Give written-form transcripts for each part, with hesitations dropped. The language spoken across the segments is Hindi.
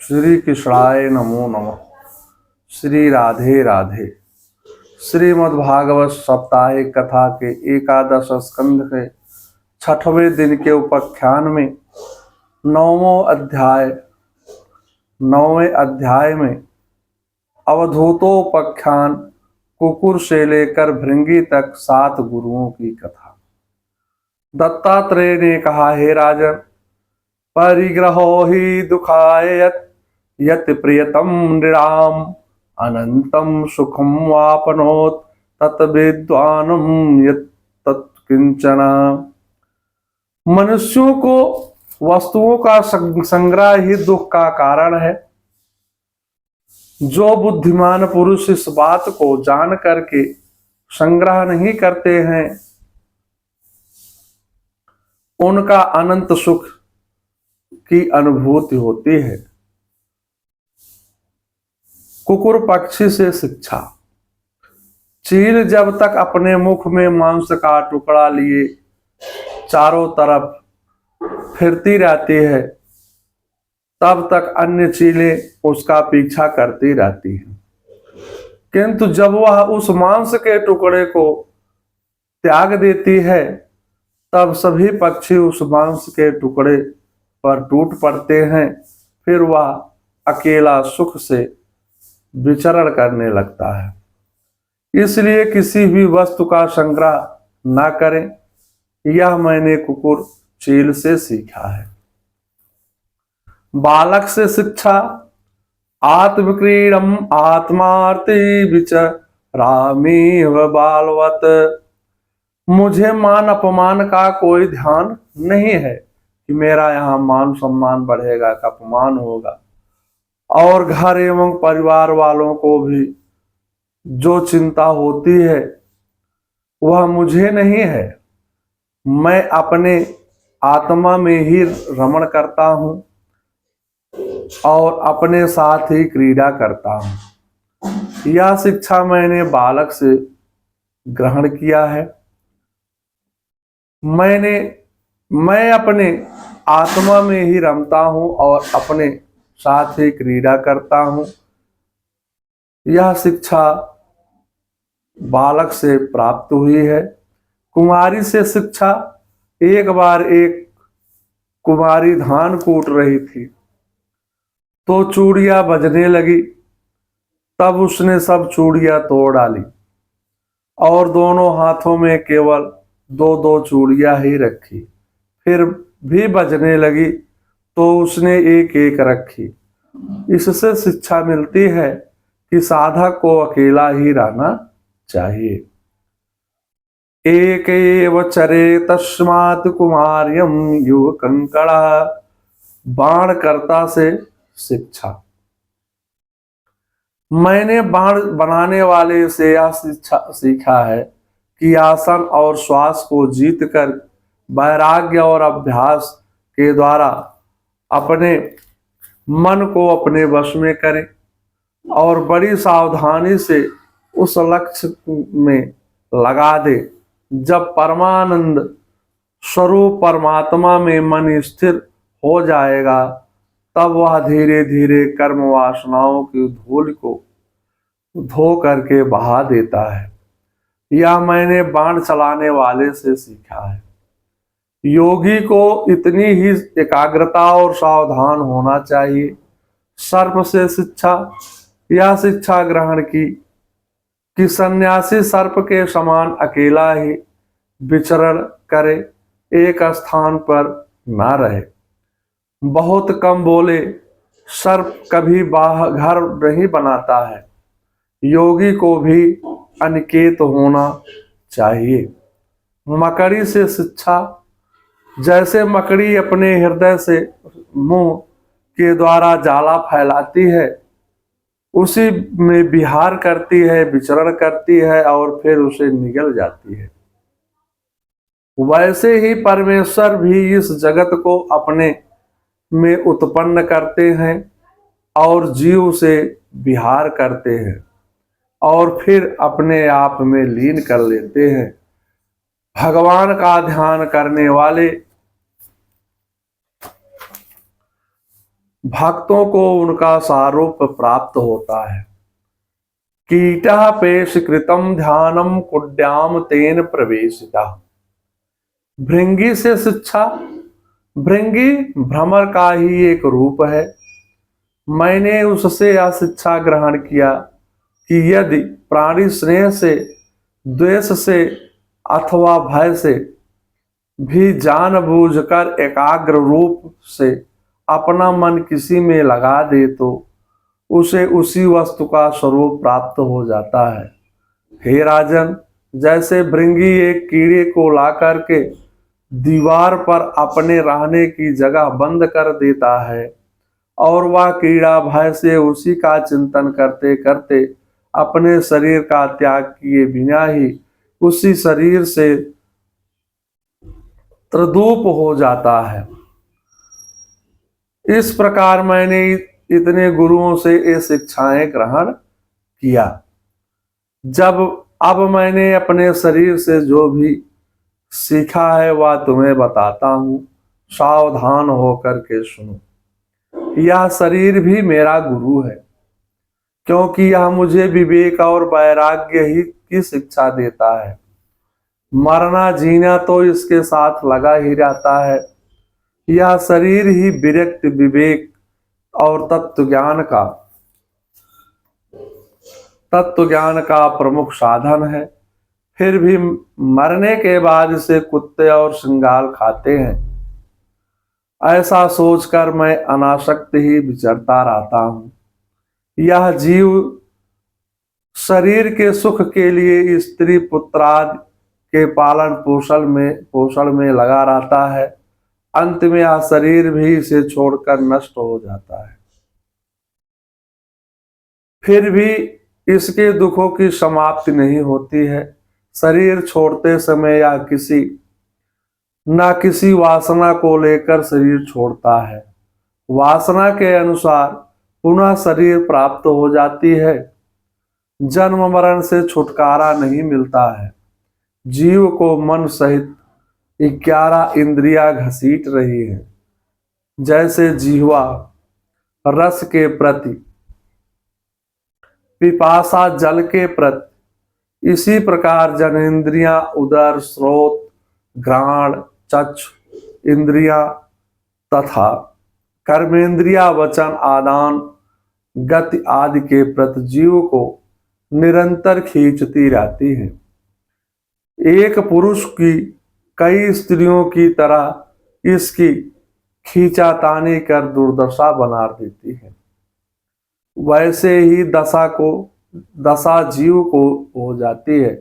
श्री कृष्णाय नमो नमः। श्री राधे राधे। श्रीमद्भागवत साप्ताहिक कथा के एकादश स्कंध के छठवें दिन के उपाख्यान में नौवें अध्याय में अवधूतोपाख्यान कुकुर से लेकर भृंगी तक 7 गुरुओं की कथा। दत्तात्रेय ने कहा, हे राजन, परिग्रहो ही दुखाय यत प्रियतम नृणाम अनंतम सुखम वापनोत तत् विद्वानम यत तत्किंचन। मनुष्यों को वस्तुओं का संग्रह ही दुख का कारण है। जो बुद्धिमान पुरुष इस बात को जान करके संग्रह नहीं करते हैं, उनका अनंत सुख की अनुभूति होती है। कुकुर पक्षी से शिक्षा। चील जब तक अपने मुख में मांस का टुकड़ा लिए चारों तरफ फिरती रहती है, तब तक अन्य चीलें उसका पीछा करती रहती हैं। किंतु जब वह उस मांस के टुकड़े को त्याग देती है, तब सभी पक्षी उस मांस के टुकड़े पर टूट पड़ते हैं। फिर वह अकेला सुख से विचरण करने लगता है। इसलिए किसी भी वस्तु का संग्रह न करें, यह मैंने कुकुर चील से सीखा है। बालक से शिक्षा। आत्मक्रीडम आत्मार्ति विचरामि बालवत। मुझे मान अपमान का कोई ध्यान नहीं है कि मेरा यहाँ मान सम्मान बढ़ेगा, अपमान होगा। और घर एवं परिवार वालों को भी जो चिंता होती है वह मुझे नहीं है। मैं अपने आत्मा में ही रमण करता हूँ और अपने साथ ही क्रीड़ा करता हूँ। यह शिक्षा मैंने बालक से ग्रहण किया है। मैं अपने आत्मा में ही रमता हूँ और अपने साथ ही क्रीड़ा करता हूँ। यह शिक्षा बालक से प्राप्त हुई है। कुमारी से शिक्षा। एक बार एक कुमारी धान कूट रही थी तो चूड़ियां बजने लगी। तब उसने सब चूड़ियां तोड़ डाली और दोनों हाथों में केवल 2-2 चूड़ियां ही रखी। फिर भी बजने लगी तो उसने एक एक रखी। इससे शिक्षा मिलती है कि साधक को अकेला ही रहना चाहिए। एक एव चरे तस्मात् कुमार्यम युव कंकड़ा। बाण कर्ता से शिक्षा। मैंने बाण बनाने वाले से यह सीखा है कि आसन और श्वास को जीत कर वैराग्य और अभ्यास के द्वारा अपने मन को अपने वश में करें और बड़ी सावधानी से उस लक्ष्य में लगा दे। जब परमानंद स्वरूप परमात्मा में मन स्थिर हो जाएगा, तब वह धीरे धीरे कर्म वासनाओं की धूल को धो करके बहा देता है। यह मैंने बाण चलाने वाले से सीखा है। योगी को इतनी ही एकाग्रता और सावधान होना चाहिए। सर्प से शिक्षा। यह शिक्षा ग्रहण की कि सन्यासी सर्प के समान अकेला ही विचरण करे, एक स्थान पर ना रहे। बहुत कम बोले। सर्प कभी घर नहीं बनाता है। योगी को भी अनिकेत होना चाहिए। मकड़ी से शिक्षा। जैसे मकड़ी अपने हृदय से मुंह के द्वारा जाला फैलाती है, उसी में विहार करती है, विचरण करती है और फिर उसे निगल जाती है, वैसे ही परमेश्वर भी इस जगत को अपने में उत्पन्न करते हैं और जीव से विहार करते हैं और फिर अपने आप में लीन कर लेते हैं। भगवान का ध्यान करने वाले भक्तों को उनका सारूप प्राप्त होता है। कीटः पेश कृतम ध्यानम कुड्याम तेन प्रवेशिता। भृंगी से शिक्षा। भृंगी भ्रमर का ही एक रूप है। मैंने उससे यह शिक्षा ग्रहण किया कि यदि प्राणी स्नेह से, द्वेष से अथवा भय से भी जानबूझकर एकाग्र रूप से अपना मन किसी में लगा दे तो उसे उसी वस्तु का स्वरूप प्राप्त हो जाता है। हे राजन, जैसे भृंगी एक कीड़े को ला करके दीवार पर अपने रहने की जगह बंद कर देता है और वह कीड़ा भय से उसी का चिंतन करते करते अपने शरीर का त्याग किए बिना ही उसी शरीर से तद्रूप हो जाता है, इस प्रकार मैंने इतने गुरुओं से ये शिक्षाएं ग्रहण किया। जब अब मैंने अपने शरीर से जो भी सीखा है वह तुम्हें बताता हूं, सावधान होकर के सुनो। यह शरीर भी मेरा गुरु है, क्योंकि यह मुझे विवेक और वैराग्य ही की शिक्षा देता है। मरना जीना तो इसके साथ लगा ही रहता है। यह शरीर ही विरक्त विवेक और तत्व ज्ञान का प्रमुख साधन है। फिर भी मरने के बाद इसे कुत्ते और श्रृंगार खाते हैं, ऐसा सोचकर मैं अनासक्त ही विचरता रहता हूं। यह जीव शरीर के सुख के लिए स्त्री पुत्रादि के पालन पोषण में लगा रहता है। अंत में यह शरीर भी इसे छोड़कर नष्ट हो जाता है। फिर भी इसके दुखों की समाप्ति नहीं होती है। शरीर छोड़ते समय या किसी वासना को लेकर शरीर छोड़ता है। वासना के अनुसार पुनः शरीर प्राप्त हो जाती है। जन्म मरण से छुटकारा नहीं मिलता है। जीव को मन सहित 11 इंद्रियां घसीट रही है। जैसे जिह्वा रस के प्रति, पिपासा जल के प्रति, इसी प्रकार जनेन्द्रियां उदर, स्रोत, घ्राण, चक्षु इंद्रियां तथा कर्मेंद्रिया वचन, आदान, गति आदि के प्रति जीव को निरंतर खींचती रहती है। एक पुरुष की कई स्त्रियों की तरह इसकी खींचातानी कर दुर्दशा बना देती है। वैसे ही दशा जीव को हो जाती है।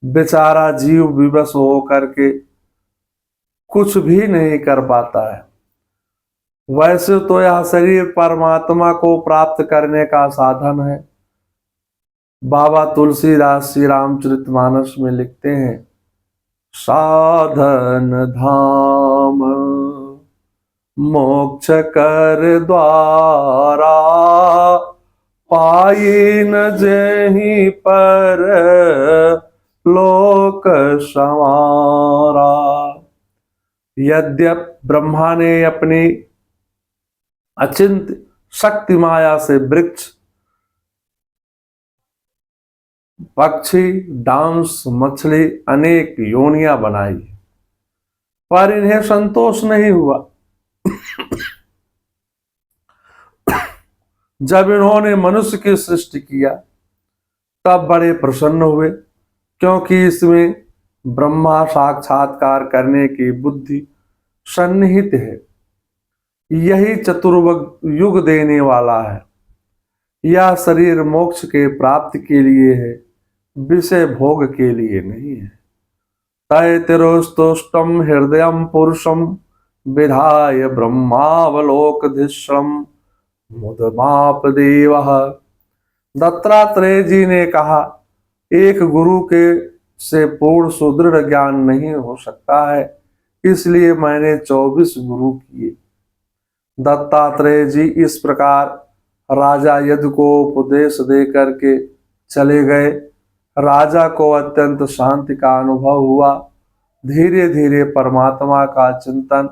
बेचारा जीव विवश हो करके कुछ भी नहीं कर पाता है। वैसे तो यह शरीर परमात्मा को प्राप्त करने का साधन है। बाबा तुलसीदास श्री रामचरितमानस में लिखते हैं, साधन धाम मोक्ष कर द्वारा, पाई न जेहि पर लोक संवारा। यद्यप ब्रह्मा ने अपनी अचिंत्य शक्ति माया से वृक्ष, पक्षी, डांस, मछली अनेक योनियां बनाई, पर इन्हें संतोष नहीं हुआ। जब इन्होंने मनुष्य की सृष्टि किया तब बड़े प्रसन्न हुए, क्योंकि इसमें ब्रह्मा साक्षात्कार करने की बुद्धि सन्निहित है। यही चतुर्युग युग देने वाला है। यह शरीर मोक्ष के प्राप्ति के लिए है, विषय भोग के लिए नहीं है। तैतिरोस्तुष्टम हृदयम पुरुषम विधाय ब्रह्मावलोकधिश्रम मुदमाप देव। दत्तात्रेय जी ने कहा, एक गुरु के से पूर्ण सुदृढ़ ज्ञान नहीं हो सकता है, इसलिए मैंने 24 गुरु किए। दत्तात्रेय जी इस प्रकार राजा यदु को उपदेश दे करके चले गए। राजा को अत्यंत शांति का अनुभव हुआ। धीरे धीरे परमात्मा का चिंतन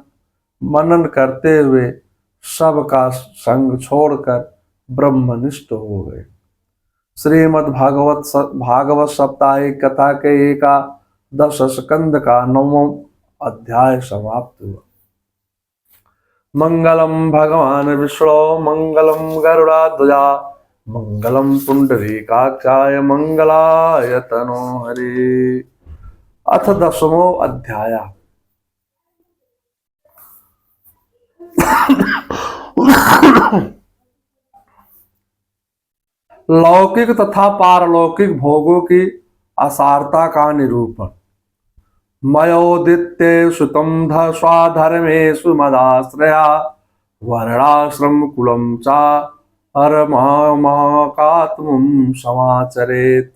मनन करते हुए सबका संग छोड़कर ब्रह्मनिष्ठ हो गए। श्रीमद् भागवत साप्ताहिक कथा के एकादश स्कंद का 9वां अध्याय समाप्त हुआ। मंगलम भगवान विष्णु मंगलम गरुड़ाध्वजा मंगलम पुंडरीकाक्षाय मंगलाय तनोहरे। अथ 10वां अध्याय। लौकिक तथा पारलौकिक भोगों की असारता का निरूपण। मयोदित्य सुतम स्वाधर्मेषु मदाश्रया वर्णाश्रम कुलम चा हरमाकात्मं समाचरेत।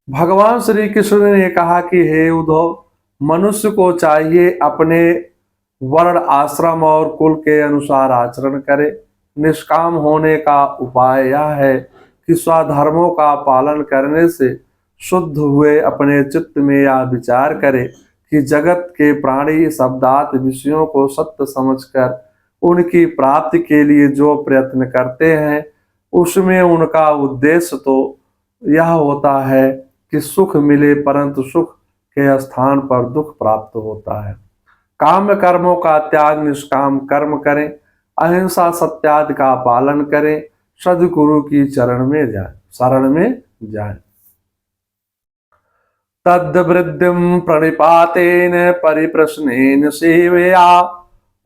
भगवान श्री कृष्ण ने कहा कि हे उद्धव, मनुष्य को चाहिए अपने वर्ण आश्रम और कुल के अनुसार आचरण करे। निष्काम होने का उपाय यह है कि स्वधर्मों का पालन करने से शुद्ध हुए अपने चित्त में यह विचार करे कि जगत के प्राणी शब्दात विषयों को सत्य समझकर उनकी प्राप्ति के लिए जो प्रयत्न करते हैं उसमें उनका उद्देश्य तो यह होता है कि सुख मिले, परंतु सुख के स्थान पर दुख प्राप्त होता है। काम्य कर्मों का त्याग, निष्काम कर्म करें, अहिंसा सत्यादि का पालन करें, सद्गुरु की शरण में जाए। तद वृद्धिं प्रणिपातेन परिप्रश्नेन सेवया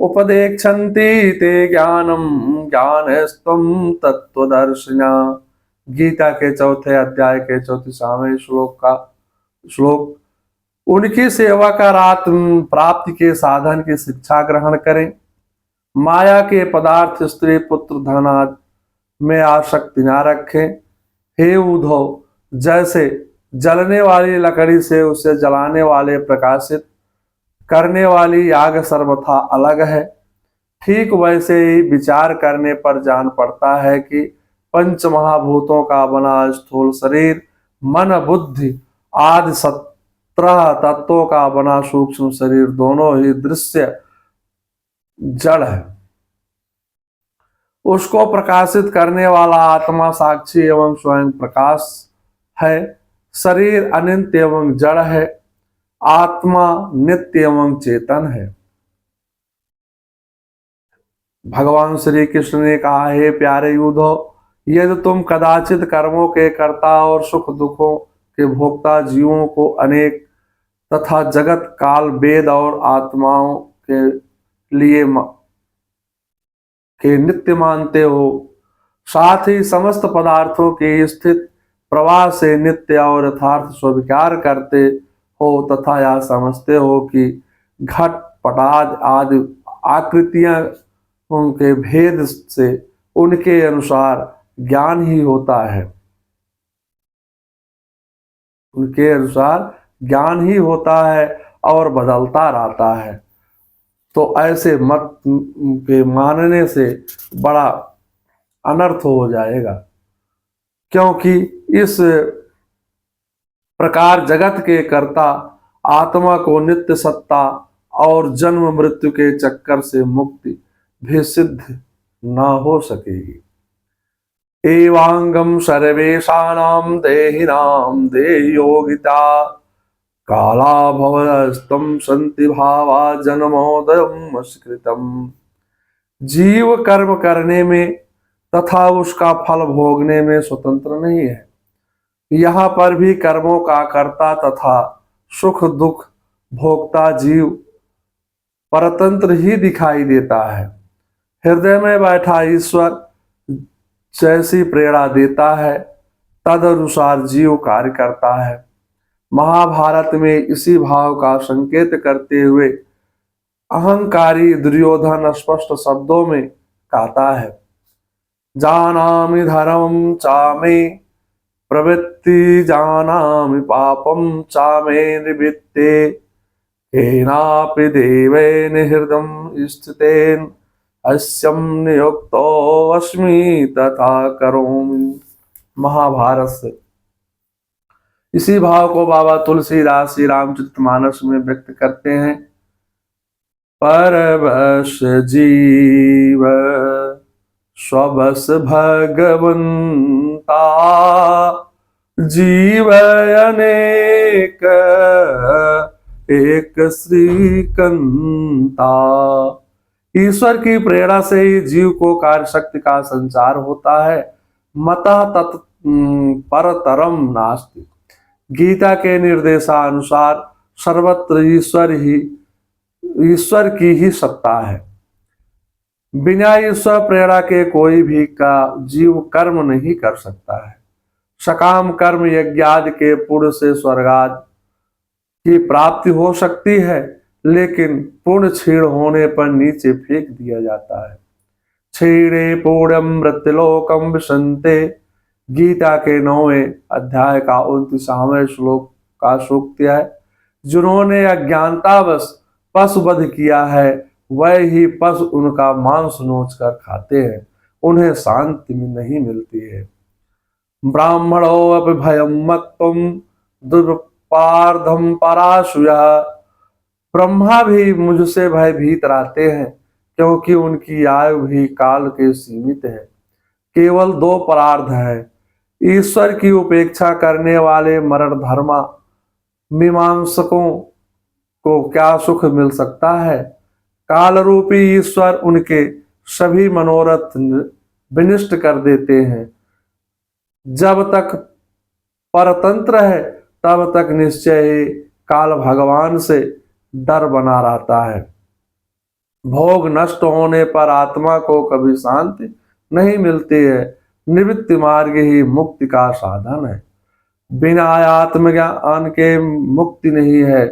उपदेक्षन्ति ते ज्ञानम ज्ञानस्त्वं तत्त्वदर्शिना। गीता के 4थे अध्याय के 34वें श्लोक। उनकी सेवा कर आत्म प्राप्ति के साधन की शिक्षा ग्रहण करें। माया के पदार्थ, स्त्री, पुत्र, धन आदि में आसक्ति न रखें। हे उद्धव, जैसे जलने वाली लकड़ी से उसे जलाने वाले प्रकाशित करने वाली आग सर्वथा अलग है, ठीक वैसे ही विचार करने पर जान पड़ता है कि पंच महाभूतों का बना स्थूल शरीर, मन, बुद्धि आदि 17 तत्वों का बना सूक्ष्म शरीर दोनों ही दृश्य जड़ है। उसको प्रकाशित करने वाला आत्मा साक्षी एवं स्वयं प्रकाश है। शरीर अनित्य एवं जड़ है, आत्मा नित्य एवं चेतन है। भगवान श्री कृष्ण ने कहा, हे प्यारे उद्धव, यदि तुम कदाचित कर्मों के कर्ता और सुख दुखों के भोक्ता जीवों को अनेक तथा जगत काल वेद और आत्माओं के लिए नित्य मानते हो, साथ ही समस्त पदार्थों के स्थित प्रवाह से नित्य और यथार्थ स्वीकार करते हो तथा यह समझते हो कि घट पटाद आदि आकृतियां उनके भेद से उनके अनुसार ज्ञान ही होता है, उनके अनुसार ज्ञान ही होता है और बदलता रहता है, तो ऐसे मत के मानने से बड़ा अनर्थ हो जाएगा। क्योंकि इस प्रकार जगत के कर्ता आत्मा को नित्य सत्ता और जन्म मृत्यु के चक्कर से मुक्ति भी सिद्ध न हो सकेगी। एवांगम सर्वेषाणां देहिनां देहि योगिता काला भवस्तम संति भावा जन्मोदयम् अस्कृतम्। जीव कर्म करने में तथा उसका फल भोगने में स्वतंत्र नहीं है। यहाँ पर भी कर्मों का कर्ता तथा सुख दुख भोक्ता जीव परतंत्र ही दिखाई देता है। हृदय में बैठा ईश्वर जैसी प्रेरणा देता है तद अनुसार जीव कार्य करता है। महाभारत में इसी भाव का संकेत करते हुए अहंकारी दुर्योधन स्पष्ट शब्दों में कहता है, जानामि धर्मं चामे प्रवृत्ति जानामि पापं चामे निवृत्ते केनापि देवेन हृदयं स्थितेन अस्यं नियुक्तो अस्मि तथा करोमि। महाभारत से। इसी भाव को बाबा तुलसीदास श्री रामचरितमानस में व्यक्त करते हैं। परवश जीव स्वबस भगवंता, जीव अनेक एक श्रीकंता। ईश्वर की प्रेरणा से ही जीव को कार्य शक्ति का संचार होता है। मतः तत् परतरम नास्ति। गीता के निर्देशानुसार सर्वत्र ईश्वर की ही सत्ता है। बिना ईश्वर प्रेरणा के कोई भी का जीव कर्म नहीं कर सकता है। सकाम कर्म यज्ञादि के पुण्य से स्वर्गाद की प्राप्ति हो सकती है, लेकिन पुण्य क्षीण होने पर नीचे फेंक दिया जाता है। क्षीणे पुण्यम मृत्युलोकम विशन्ते। गीता के 9वें अध्याय का 29वां श्लोक का सूक्त है। जिन्होंने अज्ञानतावश पशुवध किया है, वह ही पशु उनका मांस नोच कर खाते हैं, उन्हें शांति नहीं मिलती है। ब्राह्मणो अपि भयं मत्तुम दुर्पार्धम पराशुयः। ब्रह्मा भी मुझसे भयभीत रहते हैं, क्योंकि उनकी आयु भी काल के सीमित है। केवल 2 परार्ध है। ईश्वर की उपेक्षा करने वाले मरण धर्मा मीमांसकों को क्या सुख मिल सकता है। काल रूपी ईश्वर उनके सभी मनोरथ विनिष्ट कर देते हैं। जब तक परतंत्र है, तब तक निश्चय ही काल भगवान से डर बना रहता है। भोग नष्ट होने पर आत्मा को कभी शांति नहीं मिलती है। निवृत्ति मार्ग ही मुक्ति का साधन है। बिना आत्मज्ञान के मुक्ति नहीं है।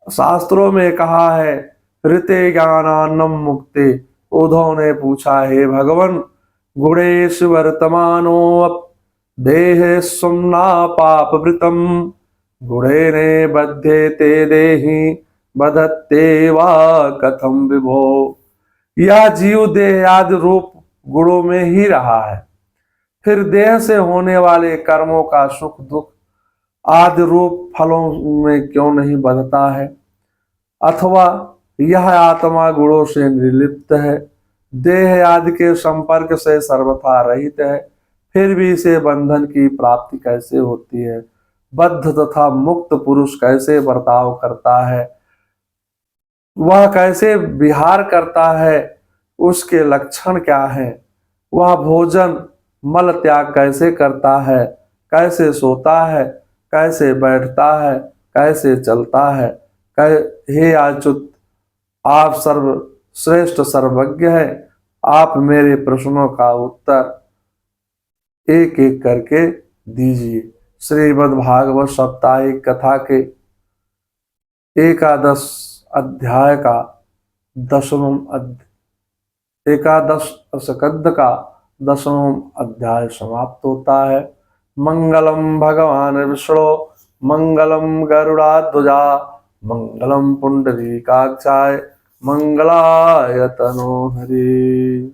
शास्त्रों में कहा है, ऋते ज्ञानान्नम मुक्ति। उद्धव ने पूछा, हे भगवान, गुणेश वर्तमानो देहे सुमना पाप वृतम, गुणे ने बद्धे ते देहि बधत्ते वा कथम विभो। यह जीव देह आदि रूप गुणों में ही रहा है, फिर देह से होने वाले कर्मों का सुख दुख आदि रूप फलों में क्यों नहीं बधता है। अथवा यह आत्मा गुणों से निर्लिप्त है, देह आदि के संपर्क से सर्वथा रहित है, फिर भी इसे बंधन की प्राप्ति कैसे होती है। बद्ध तथा मुक्त पुरुष कैसे बर्ताव करता है, वह कैसे विहार करता है, उसके लक्षण क्या हैं। वह भोजन मल त्याग कैसे करता है, कैसे सोता है, कैसे बैठता है, कैसे चलता है। हे अच्युत, आप सर्वश्रेष्ठ सर्वज्ञ हैं। आप मेरे प्रश्नों का उत्तर एक एक करके दीजिए। श्रीमद् भागवत साप्ताहिक कथा के 11 अध्याय का 11 स्कंद का 10वां अध्याय समाप्त होता है। मंगलम भगवान विष्णु, मंगलम गरुड़ाध्वजा, मंगलम पुंडरीकाक्षाय, मंगलाय तनोहरि।